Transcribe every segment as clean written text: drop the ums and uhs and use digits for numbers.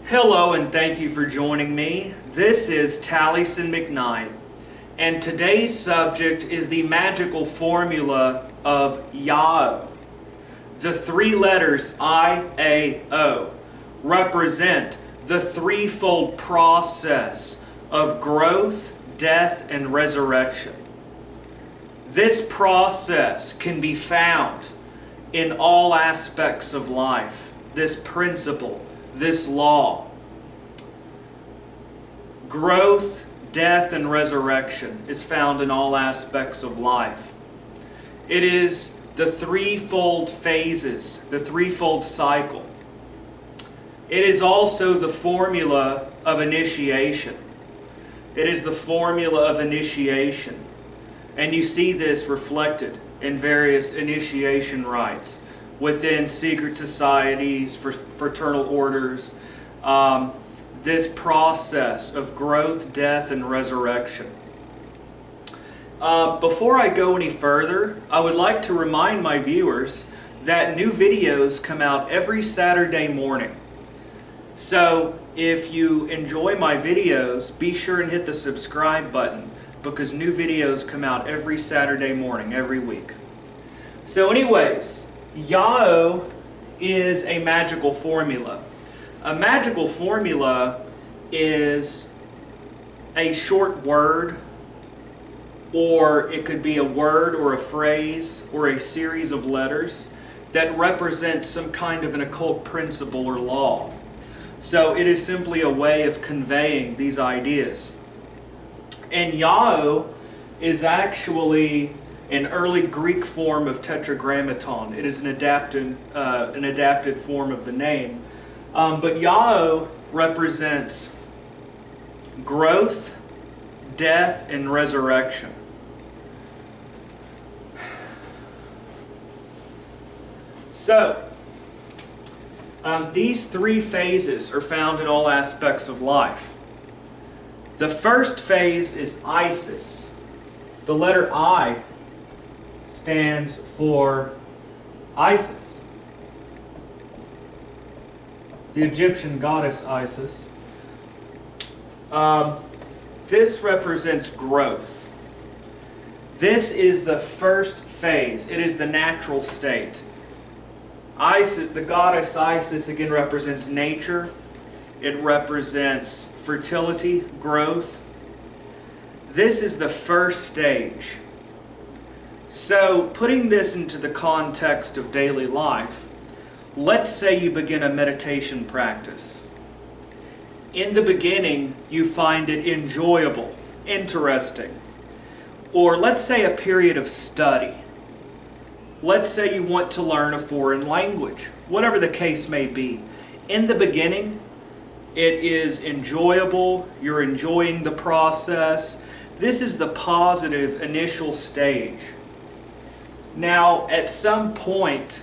Hello and thank you for joining me. This is Taliesin McKnight, and today's subject is the magical formula of IAO. The three letters IAO represent the threefold process of growth, death, and resurrection. This process can be found in all aspects of life. This principle, this law. Growth, death, and resurrection is found in all aspects of life. It is the threefold phases, the threefold cycle. It is also the formula of initiation. It is the formula of initiation. And you see this reflected in various initiation rites within secret societies, fraternal orders, this process of growth, death, and resurrection. Before I go any further, I would like to remind my viewers that new videos come out every Saturday morning. So if you enjoy my videos, be sure and hit the subscribe button because new videos come out every Saturday morning, every week. So anyways, IAO is a magical formula. A magical formula is a short word, or it could be a word or a phrase or a series of letters that represents some kind of an occult principle or law. So it is simply a way of conveying these ideas. And IAO is actually an early Greek form of tetragrammaton. It is an adapted form of the name. But IAO represents growth, death, and resurrection. So, these three phases are found in all aspects of life. The first phase is Isis. The letter I stands for Isis, the Egyptian goddess Isis. This represents growth. This is the first phase. It is the natural state. Isis, the goddess Isis, again represents nature. It represents fertility, growth. This is the first stage. So, putting this into the context of daily life, let's say you begin a meditation practice. In the beginning, you find it enjoyable, interesting. Or let's say a period of study. Let's say you want to learn a foreign language, whatever the case may be. In the beginning, it is enjoyable, you're enjoying the process. This is the positive initial stage. Now, at some point,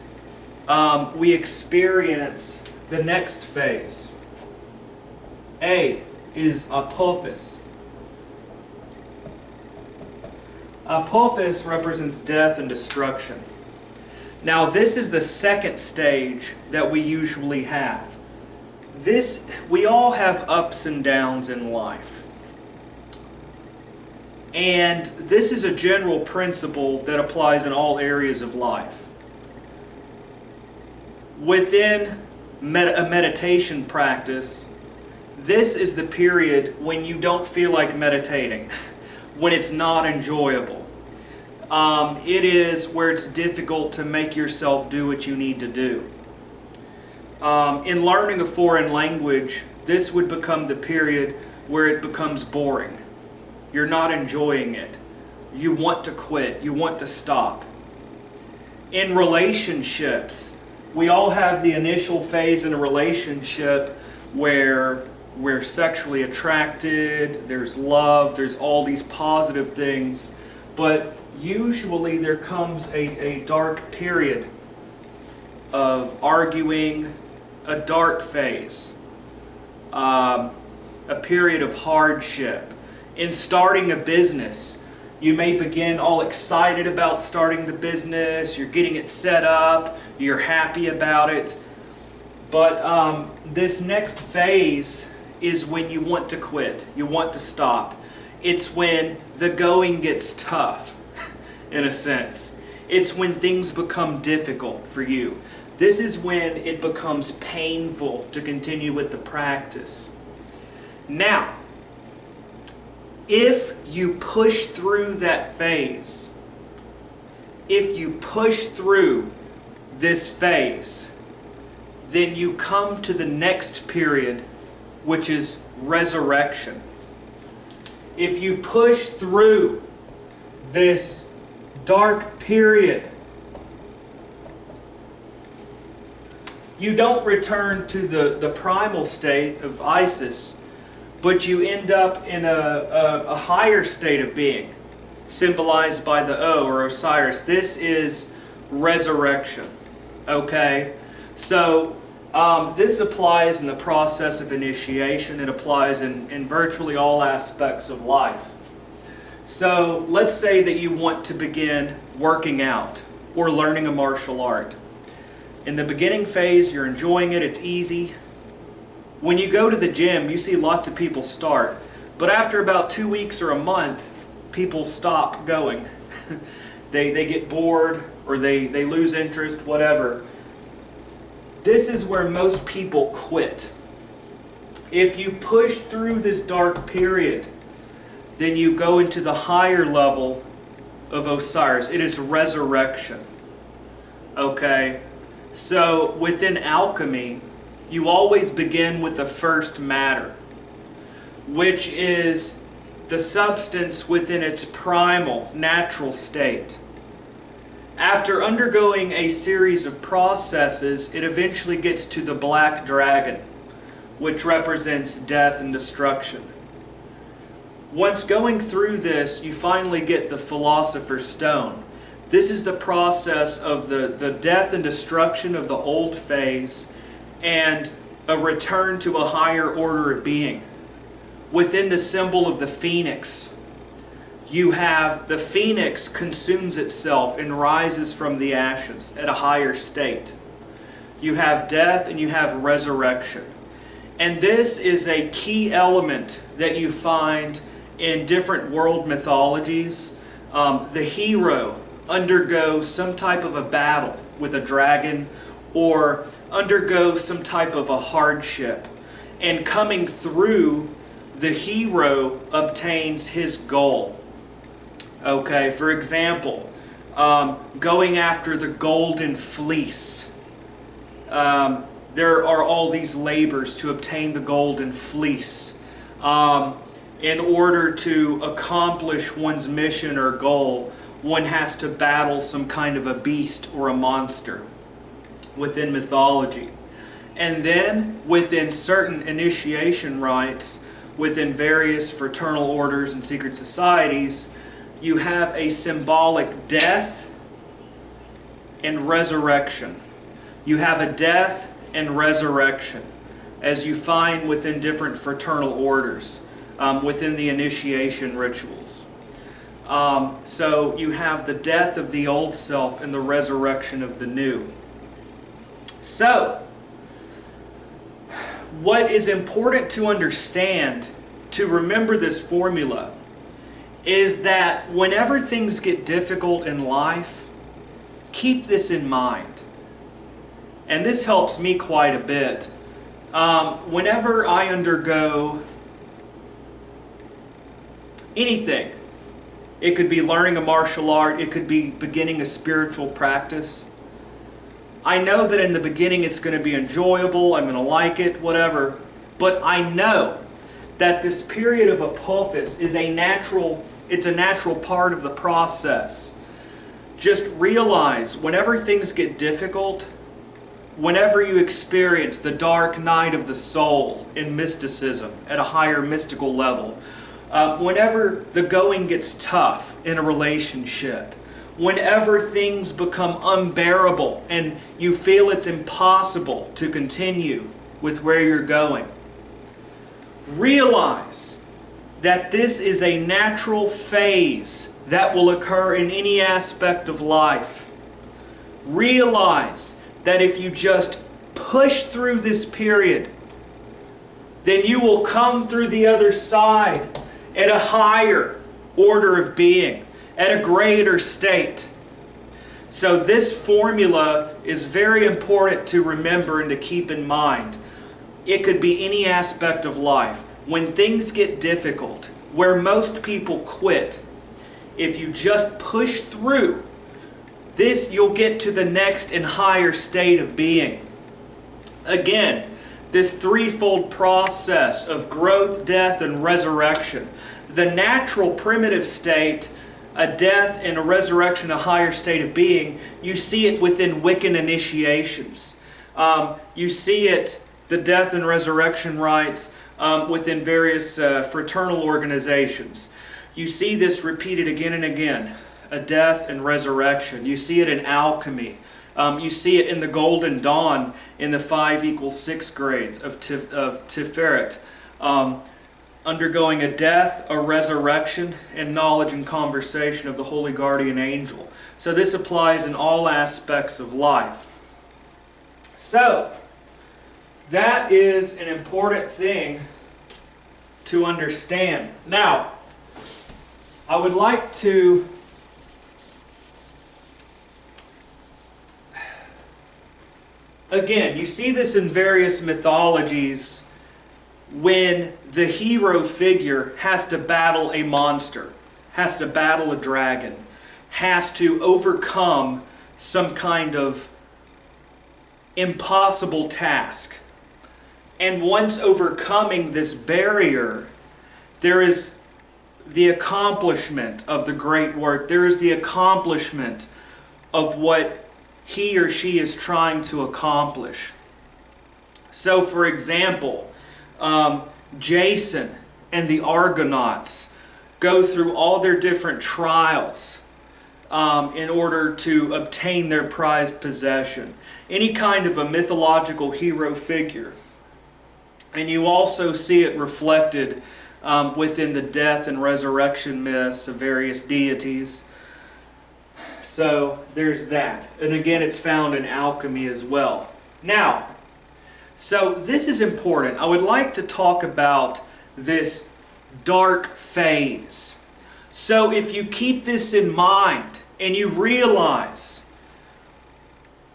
we experience the next phase. A is Apophis. Apophis represents death and destruction. Now, this is the second stage that we usually have. We all have ups and downs in life. And this is a general principle that applies in all areas of life. Within a meditation practice, this is the period when you don't feel like meditating, when it's not enjoyable. It is where it's difficult to make yourself do what you need to do. In learning a foreign language, this would become the period where it becomes boring. You're not enjoying it. You want to quit. You want to stop. In relationships, we all have the initial phase in a relationship where we're sexually attracted, there's love, there's all these positive things. But usually there comes a dark period of arguing, a dark phase, a period of hardship. In starting a business, you may begin all excited about starting the business, you're getting it set up, you're happy about it. But this next phase is when you want to quit. You want to stop. It's when the going gets tough, in a sense. It's when things become difficult for you. This is when it becomes painful to continue with the practice. Now, if you push through that phase, if you push through this phase, then you come to the next period, which is resurrection. If you push through this dark period, you don't return to the primal state of Isis, but you end up in a higher state of being, symbolized by the O, or Osiris. This is resurrection. Okay? So, this applies in the process of initiation. It applies in virtually all aspects of life. So, let's say that you want to begin working out or learning a martial art. In the beginning phase, you're enjoying it, it's easy. When you go to the gym, you see lots of people start. But after about 2 weeks or a month, people stop going. They get bored, or they lose interest, whatever. This is where most people quit. If you push through this dark period, then you go into the higher level of Osiris. It is resurrection. Okay? So within alchemy, you always begin with the first matter, which is the substance within its primal, natural state. After undergoing a series of processes, it eventually gets to the black dragon, which represents death and destruction. Once going through this, you finally get the Philosopher's Stone. This is the process of the death and destruction of the old phase and a return to a higher order of being. Within the symbol of the phoenix, you have the phoenix consumes itself and rises from the ashes at a higher state. You have death and you have resurrection. And this is a key element that you find in different world mythologies. The hero undergoes some type of a battle with a dragon, or undergoes some type of a hardship. And coming through, the hero obtains his goal. Okay, for example, going after the golden fleece. There are all these labors to obtain the golden fleece. In order to accomplish one's mission or goal, one has to battle some kind of a beast or a monster within mythology. And then, within certain initiation rites, within various fraternal orders and secret societies, you have a symbolic death and resurrection. You have a death and resurrection, as you find within different fraternal orders, within the initiation rituals. So you have the death of the old self and the resurrection of the new. So, what is important to understand, to remember this formula, is that whenever things get difficult in life, keep this in mind. And this helps me quite a bit. Whenever I undergo anything, it could be learning a martial art, it could be beginning a spiritual practice, I know that in the beginning it's going to be enjoyable, I'm going to like it, whatever, but I know that this period of apophis is a natural part of the process. Just realize, whenever things get difficult, whenever you experience the dark night of the soul in mysticism at a higher mystical level, whenever the going gets tough in a relationship, whenever things become unbearable and you feel it's impossible to continue with where you're going, realize that this is a natural phase that will occur in any aspect of life. Realize that if you just push through this period, then you will come through the other side at a higher order of being, at a greater state. So this formula is very important to remember and to keep in mind. It could be any aspect of life. When things get difficult, where most people quit, if you just push through this, you'll get to the next and higher state of being. Again, this threefold process of growth, death, and resurrection. The natural primitive state, a death and a resurrection, a higher state of being, you see it within Wiccan initiations. You see it, the death and resurrection rites, within various fraternal organizations. You see this repeated again and again, a death and resurrection. You see it in alchemy. You see it in the Golden Dawn in the 5=6 grades of Tiferet. Undergoing a death, a resurrection, and knowledge and conversation of the Holy Guardian Angel. So this applies in all aspects of life. So, that is an important thing to understand. Now, I would like to again, you see this in various mythologies when the hero figure has to battle a monster, has to battle a dragon, has to overcome some kind of impossible task. And once overcoming this barrier, there is the accomplishment of the great work. There is the accomplishment of what he or she is trying to accomplish. So, for example, Jason and the Argonauts go through all their different trials in order to obtain their prized possession. Any kind of a mythological hero figure. And you also see it reflected within the death and resurrection myths of various deities. So there's that. And again, it's found in alchemy as well. Now, so this is important. I would like to talk about this dark phase. So if you keep this in mind and you realize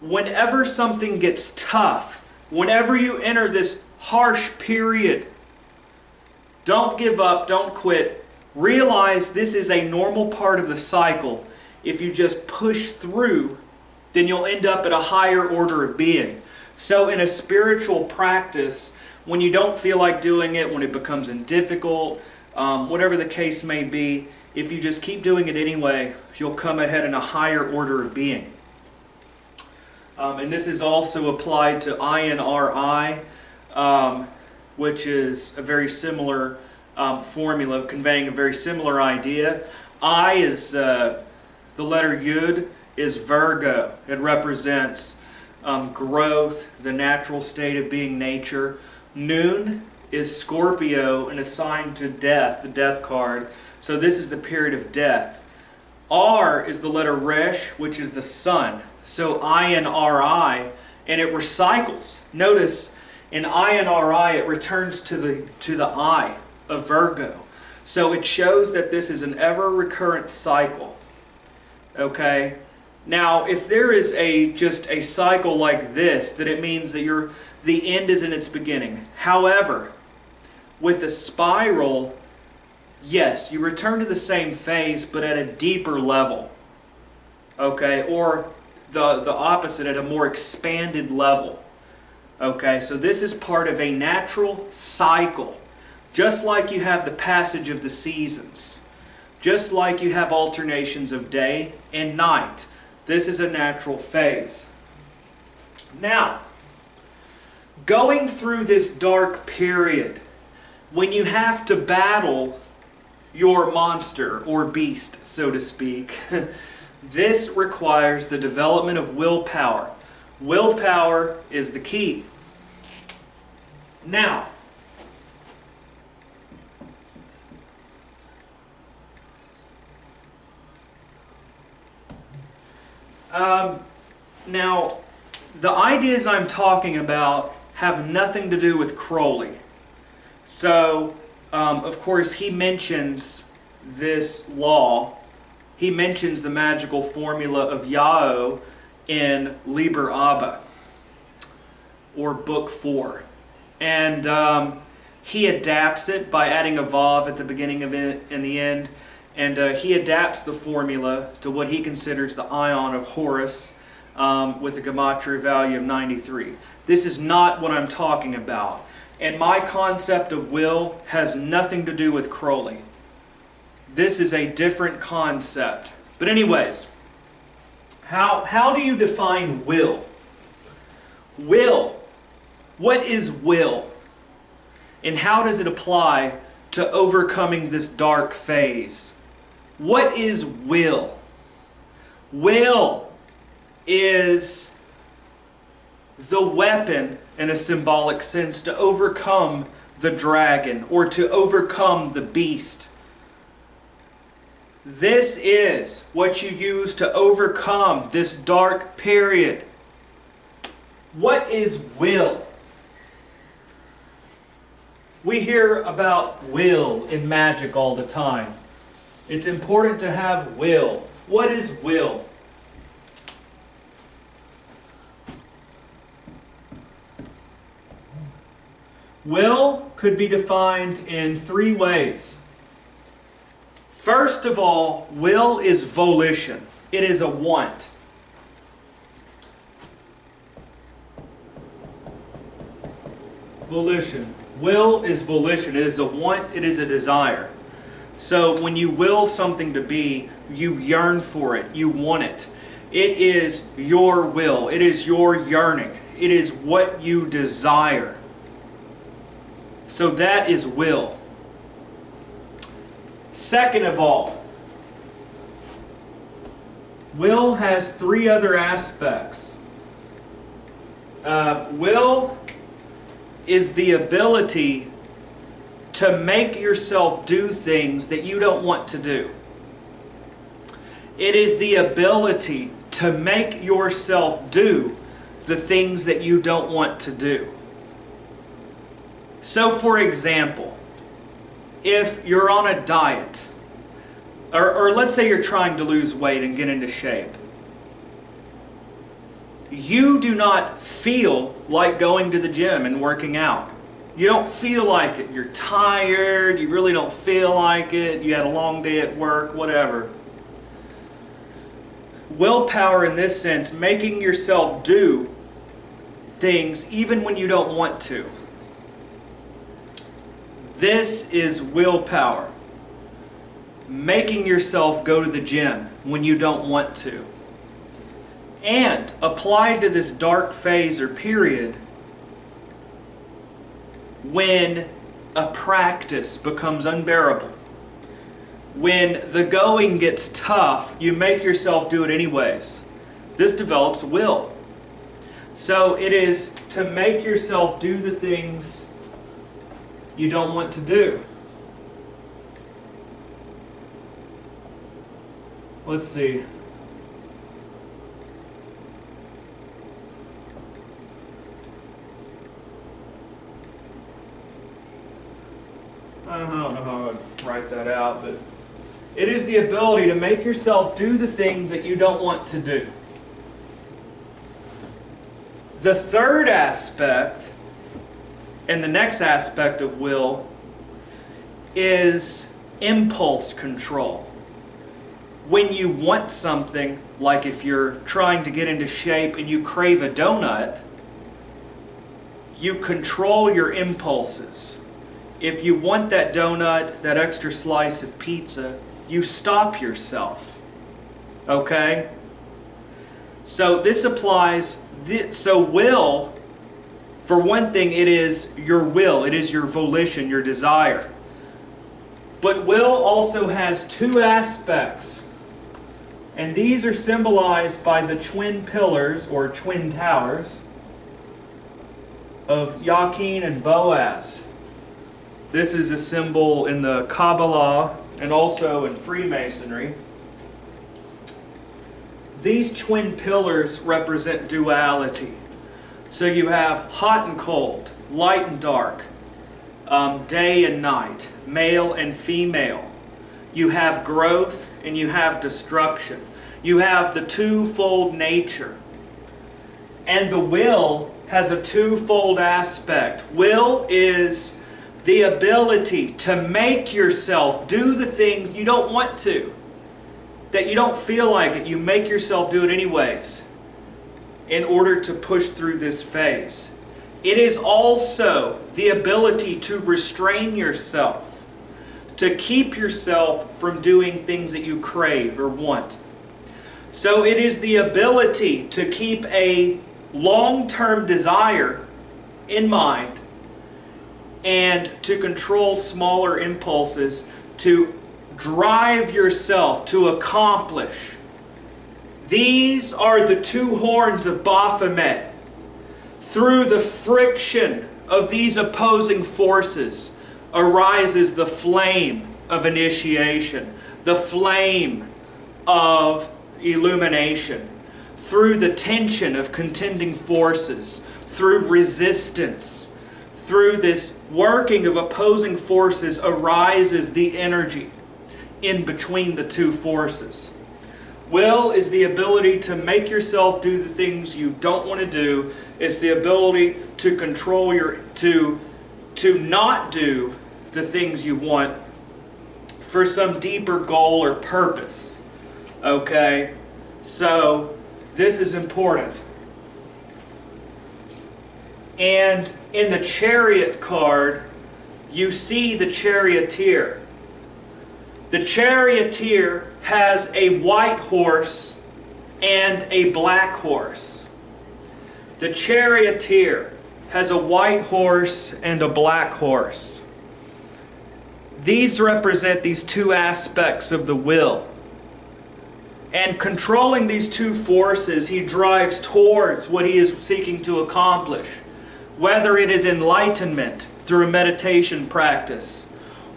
whenever something gets tough, whenever you enter this harsh period, don't give up, don't quit. Realize this is a normal part of the cycle. If you just push through, then you'll end up at a higher order of being. So in a spiritual practice, when you don't feel like doing it, when it becomes difficult, whatever the case may be, if you just keep doing it anyway, you'll come ahead in a higher order of being. And this is also applied to INRI, which is a very similar formula, conveying a very similar idea. I is the letter Yud is Virgo. It represents growth, the natural state of being, nature. Nun is Scorpio and assigned to death, the death card. So this is the period of death. R is the letter Resh, which is the sun. So INRI, and it recycles. Notice in INRI it returns to the eye of Virgo. So it shows that this is an ever recurrent cycle. Okay? Now, if there is just a cycle like this, then it means that the end is in its beginning. However, with a spiral, yes, you return to the same phase, but at a deeper level. Okay? Or the opposite, at a more expanded level. Okay? So this is part of a natural cycle. Just like you have the passage of the seasons. Just like you have alternations of day and night. This is a natural phase. Now, going through this dark period, when you have to battle your monster or beast, so to speak, this requires the development of willpower. Willpower is the key. Now, the ideas I'm talking about have nothing to do with Crowley. So, of course, he mentions this law. He mentions the magical formula of IAO in Liber Abba, or Book 4. And he adapts it by adding a vav at the beginning of it and the end. And he adapts the formula to what he considers the ion of Horus, with a gematria value of 93. This is not what I'm talking about. And my concept of will has nothing to do with Crowley. This is a different concept. But anyways, how do you define will? Will. What is will? And how does it apply to overcoming this dark phase? What is will? Will is the weapon, in a symbolic sense, to overcome the dragon or to overcome the beast. This is what you use to overcome this dark period. What is will? We hear about will in magic all the time. It's important to have will. What is will? Will could be defined in 3 ways. First of all, will is volition. It is a want. Volition. Will is volition. It is a want, it is a desire. So when you will something to be, you yearn for it, you want it. It is your will, it is your yearning, it is what you desire. So that is will. Second of all, will has 3 other aspects. Will is the ability to make yourself do things that you don't want to do. It is the ability to make yourself do the things that you don't want to do. So, for example, if you're on a diet, or let's say you're trying to lose weight and get into shape, you do not feel like going to the gym and working out. You don't feel like it. You're tired. You really don't feel like it. You had a long day at work, whatever. Willpower in this sense, making yourself do things even when you don't want to. This is willpower. Making yourself go to the gym when you don't want to. And applied to this dark phase or period, when a practice becomes unbearable, when the going gets tough, you make yourself do it anyways. This develops will. So it is to make yourself do the things you don't want to do. Let's see. I don't know how I'd write that out, but it is the ability to make yourself do the things that you don't want to do. The third aspect, and the next aspect of will, is impulse control. When you want something, like if you're trying to get into shape and you crave a donut, you control your impulses. If you want that donut, that extra slice of pizza, you stop yourself. Okay? So this applies, so will, for one thing, it is your will, it is your volition, your desire. But will also has 2 aspects. And these are symbolized by the twin pillars, or twin towers, of Yakin and Boaz. This is a symbol in the Qabalah and also in Freemasonry. These twin pillars represent duality. So you have hot and cold, light and dark, day and night, male and female. You have growth and you have destruction. You have the twofold nature. And the will has a twofold aspect. Will is the ability to make yourself do the things you don't want to, that you don't feel like it. You make yourself do it anyways in order to push through this phase. It is also the ability to restrain yourself, to keep yourself from doing things that you crave or want. So it is the ability to keep a long-term desire in mind and to control smaller impulses, to drive yourself to accomplish. These are the two horns of Baphomet. Through the friction of these opposing forces arises the flame of initiation, the flame of illumination. Through the tension of contending forces, through resistance, through this working of opposing forces arises the energy in between the two forces. Will is the ability to make yourself do the things you don't want to do. It's the ability to control to not do the things you want for some deeper goal or purpose. Okay? So, this is important. And in the Chariot card, you see the charioteer. The charioteer has a white horse and a black horse. The charioteer has a white horse and a black horse. These represent these two aspects of the will. And controlling these two forces, he drives towards what he is seeking to accomplish. Whether it is enlightenment through a meditation practice,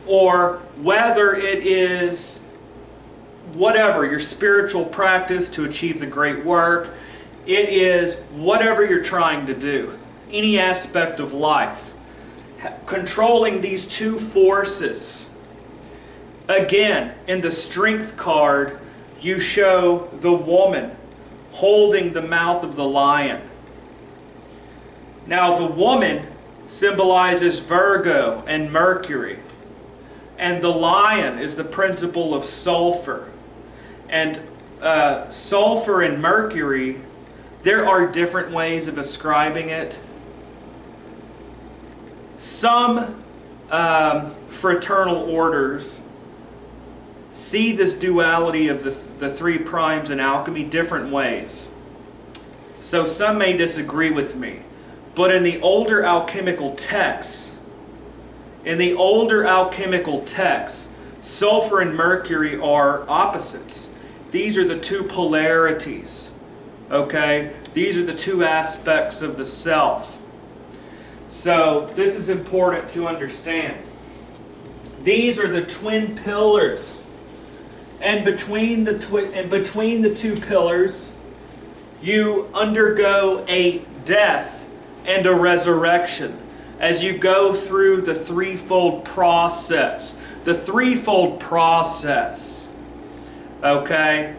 or whether it is whatever, your spiritual practice to achieve the great work, it is whatever you're trying to do, any aspect of life. Controlling these two forces. Again, in the Strength card, you show the woman holding the mouth of the lion. Now, the woman symbolizes Virgo and Mercury. And the lion is the principle of sulfur. And sulfur and Mercury, there are different ways of ascribing it. Some fraternal orders see this duality of the three primes in alchemy different ways. So some may disagree with me. But in the older alchemical texts, sulfur and Mercury are opposites. These are the two polarities. Okay? These are the two aspects of the self. So this is important to understand. These are the twin pillars. And between the two pillars, you undergo a death and a resurrection as you go through the threefold process. The threefold process. Okay?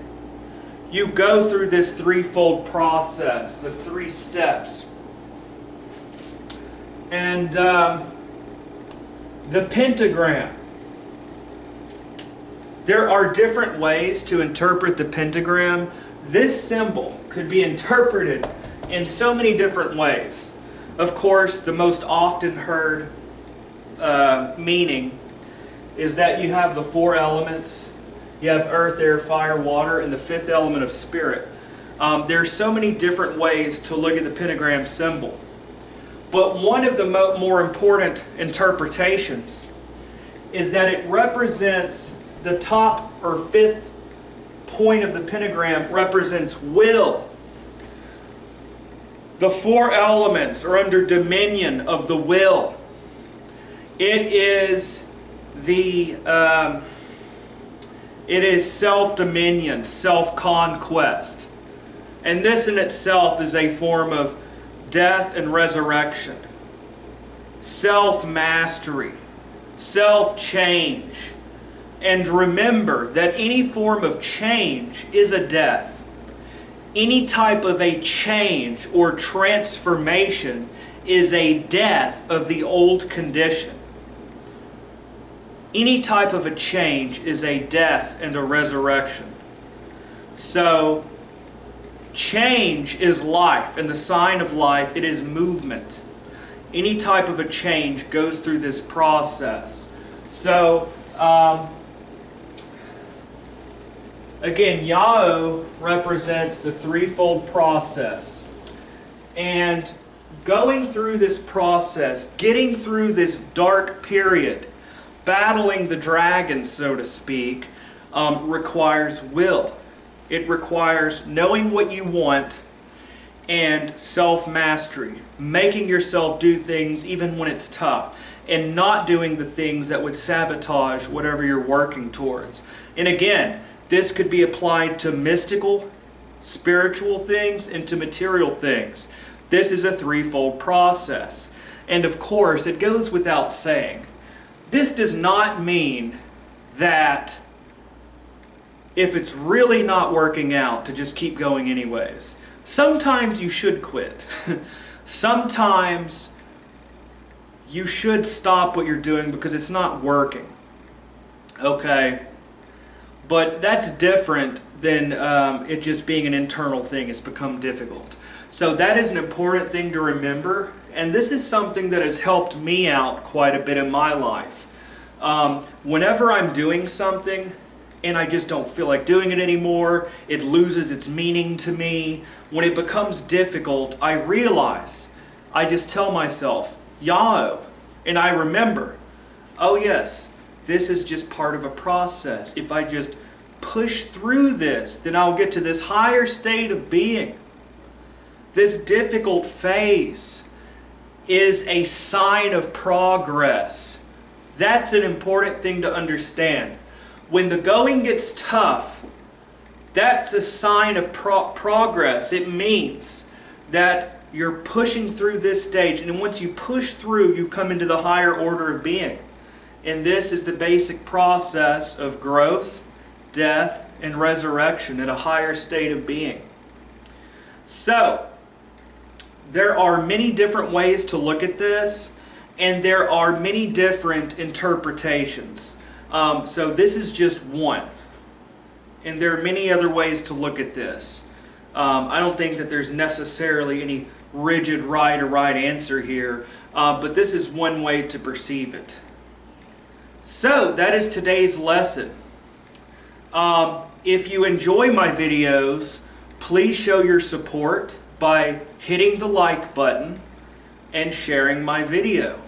You go through this threefold process, the 3 steps. And the pentagram. There are different ways to interpret the pentagram. This symbol could be interpreted in so many different ways. Of course, the most often heard meaning is that you have the 4 elements. You have earth, air, fire, water, and the 5th element of spirit. There are so many different ways to look at the pentagram symbol. But one of the more important interpretations is that it represents the top or 5th point of the pentagram represents will. The 4 elements are under dominion of the will. It is self-dominion, self-conquest. And this in itself is a form of death, and resurrection. Self-mastery, self-change. And remember that any form of change is a death. Any type of a change or transformation is a death of the old condition. Any type of a change is a death and a resurrection. So, change is life, and the sign of life, it is movement. Any type of a change goes through this process. So, again, IAO represents the threefold process. And going through this process, getting through this dark period, battling the dragon, so to speak, requires will. It requires knowing what you want and self-mastery, making yourself do things even when it's tough, and not doing the things that would sabotage whatever you're working towards. And again, this could be applied to mystical, spiritual things, and to material things. This is a threefold process. And of course, it goes without saying, this does not mean that if it's really not working out, to just keep going anyways. Sometimes you should quit. Sometimes you should stop what you're doing because it's not working. Okay? But that's different than it just being an internal thing. It's become difficult. So that is an important thing to remember. And this is something that has helped me out quite a bit in my life. Whenever I'm doing something and I just don't feel like doing it anymore, it loses its meaning to me. When it becomes difficult, I realize, I just tell myself, IAO. And I remember, oh yes, this is just part of a process. If I just push through this, then I'll get to this higher state of being. This difficult phase is a sign of progress. That's an important thing to understand. When the going gets tough, that's a sign of progress. It means that you're pushing through this stage, and once you push through, you come into the higher order of being. And this is the basic process of growth, death, and resurrection at a higher state of being. So, there are many different ways to look at this, and there are many different interpretations. So this is just one. And there are many other ways to look at this. I don't think that there's necessarily any rigid right or right answer here, but this is one way to perceive it. So that is today's lesson. If you enjoy my videos, please show your support by hitting the like button and sharing my video.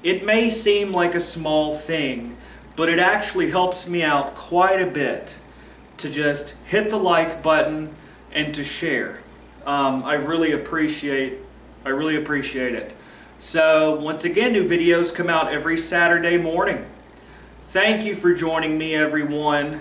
It may seem like a small thing, but it actually helps me out quite a bit to just hit the like button and to share. I really appreciate it. So once again, new videos come out every Saturday morning. Thank you for joining me, everyone.